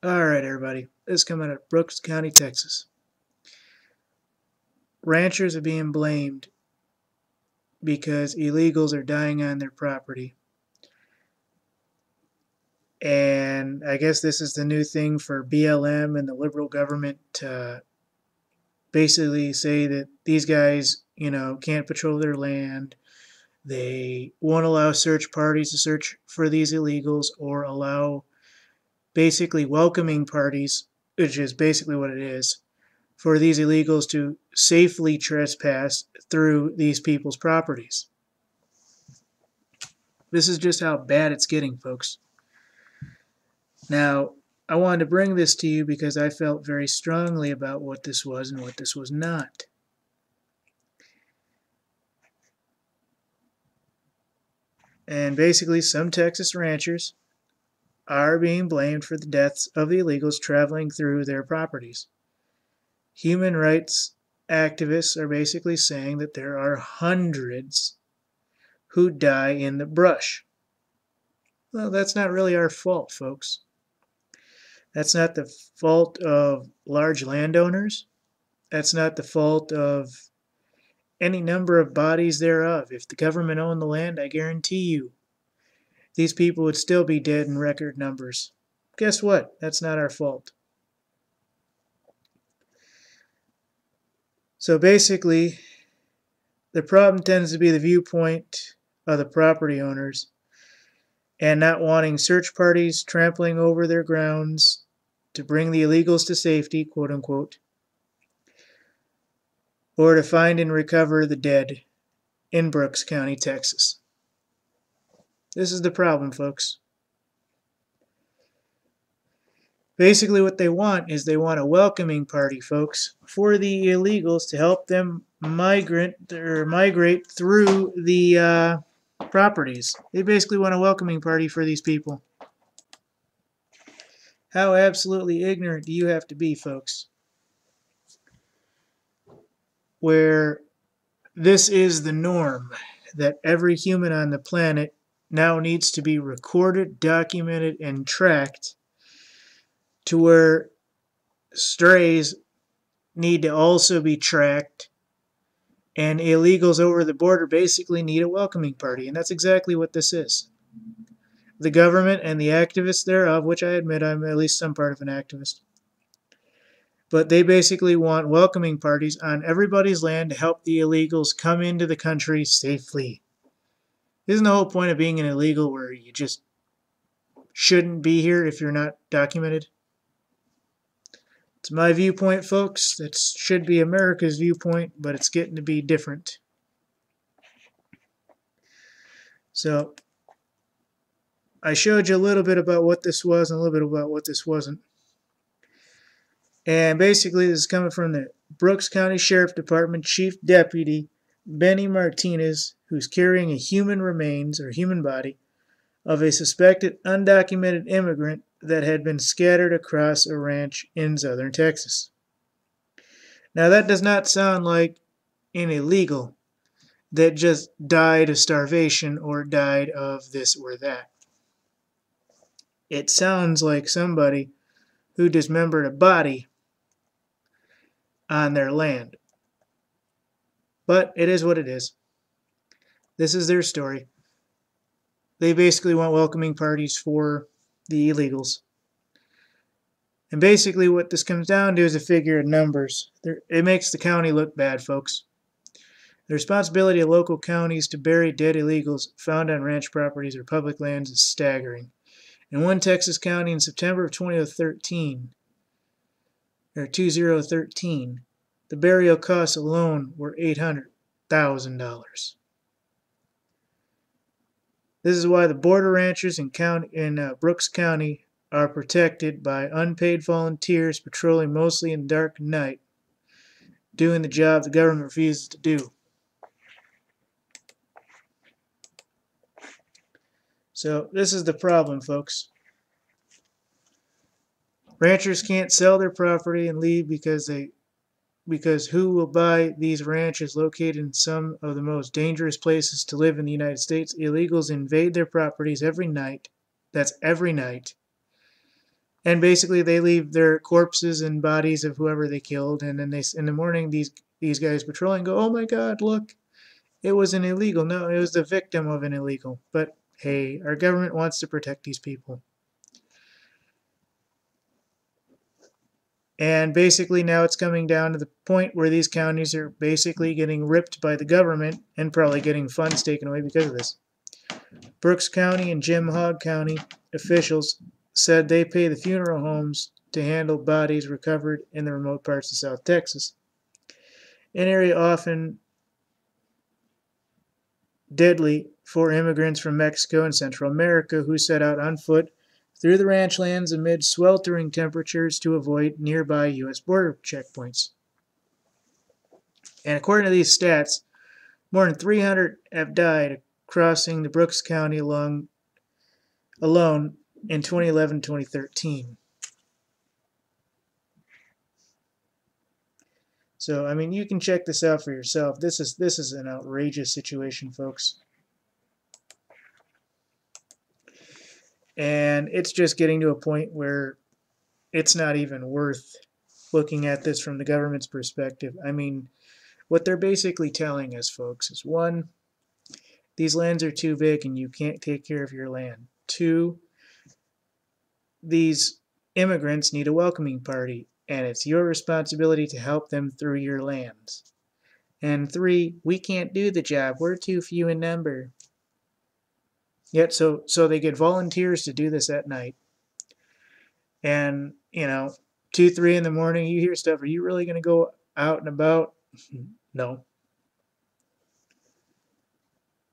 Alright, everybody. This is coming out of Brooks County, Texas. Ranchers are being blamed because illegals are dying on their property. And I guess this is the new thing for BLM and the liberal government to basically say that these guys, can't patrol their land. They won't allow search parties to search for these illegals or allow basically welcoming parties, which is basically what it is, for these illegals to safely trespass through these people's properties. This is just how bad it's getting, folks. Now, I wanted to bring this to you because I felt very strongly about what this was and what this was not. And basically, some Texas ranchers are being blamed for the deaths of the illegals traveling through their properties. Human rights activists are basically saying that there are hundreds who die in the brush. Well, that's not really our fault, folks. That's not the fault of large landowners. That's not the fault of any number of bodies thereof. If the government owned the land, I guarantee you, these people would still be dead in record numbers. Guess what? That's not our fault. So basically, the problem tends to be the viewpoint of the property owners and not wanting search parties trampling over their grounds to bring the illegals to safety, quote unquote, or to find and recover the dead in Brooks County, Texas. This is the problem, folks. Basically what they want is they want a welcoming party, folks, for the illegals to help them migrate through the properties. They basically want a welcoming party for these people. How absolutely ignorant do you have to be, folks? Where this is the norm, that every human on the planet now needs to be recorded, documented, and tracked, to where strays need to also be tracked, and illegals over the border basically need a welcoming party. And that's exactly what this is. The government and the activists thereof, which I admit I'm at least some part of an activist, but they basically want welcoming parties on everybody's land to help the illegals come into the country safely. Isn't the whole point of being an illegal where you just shouldn't be here if you're not documented? It's my viewpoint, folks. That should be America's viewpoint, but it's getting to be different. So, I showed you a little bit about what this was and a little bit about what this wasn't. And basically, this is coming from the Brooks County Sheriff Department Chief Deputy Benny Martinez, who's carrying a human remains or human body of a suspected undocumented immigrant that had been scattered across a ranch in southern Texas. Now, that does not sound like an illegal that just died of starvation or died of this or that. It sounds like somebody who dismembered a body on their land. But it is what it is. This is their story. They basically want welcoming parties for the illegals. And basically what this comes down to is a figure of numbers. It makes the county look bad, folks. The responsibility of local counties to bury dead illegals found on ranch properties or public lands is staggering. In one Texas county in September of 2013, the burial costs alone were $800,000. This is why the border ranchers in Brooks County are protected by unpaid volunteers patrolling mostly in the dark night, doing the job the government refuses to do. So this is the problem, folks. Ranchers can't sell their property and leave because who will buy these ranches located in some of the most dangerous places to live in the United States? Illegals invade their properties every night. That's every night. And basically they leave their corpses and bodies of whoever they killed, and then in the morning these guys patrolling go, oh my God, look, it was an illegal. No, it was the victim of an illegal. But hey, our government wants to protect these people. And basically now it's coming down to the point where these counties are basically getting ripped by the government and probably getting funds taken away because of this. Brooks County and Jim Hogg County officials said they pay the funeral homes to handle bodies recovered in the remote parts of South Texas, an area often deadly for immigrants from Mexico and Central America who set out on foot through the ranch lands amid sweltering temperatures to avoid nearby U.S. border checkpoints. And according to these stats, more than 300 have died crossing the Brooks County alone in 2011-2013. So, I mean, you can check this out for yourself. This is an outrageous situation, folks. And it's just getting to a point where it's not even worth looking at this from the government's perspective. I mean, what they're basically telling us, folks, is one, these lands are too big and you can't take care of your land. Two, these immigrants need a welcoming party, and it's your responsibility to help them through your lands. And three, we can't do the job. We're too few in number. Yet, so they get volunteers to do this at night. And, 2, 3 in the morning, you hear stuff. Are you really going to go out and about? No.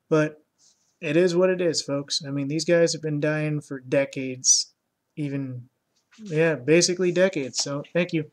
But it is what it is, folks. I mean, these guys have been dying for decades. Basically decades. So, thank you.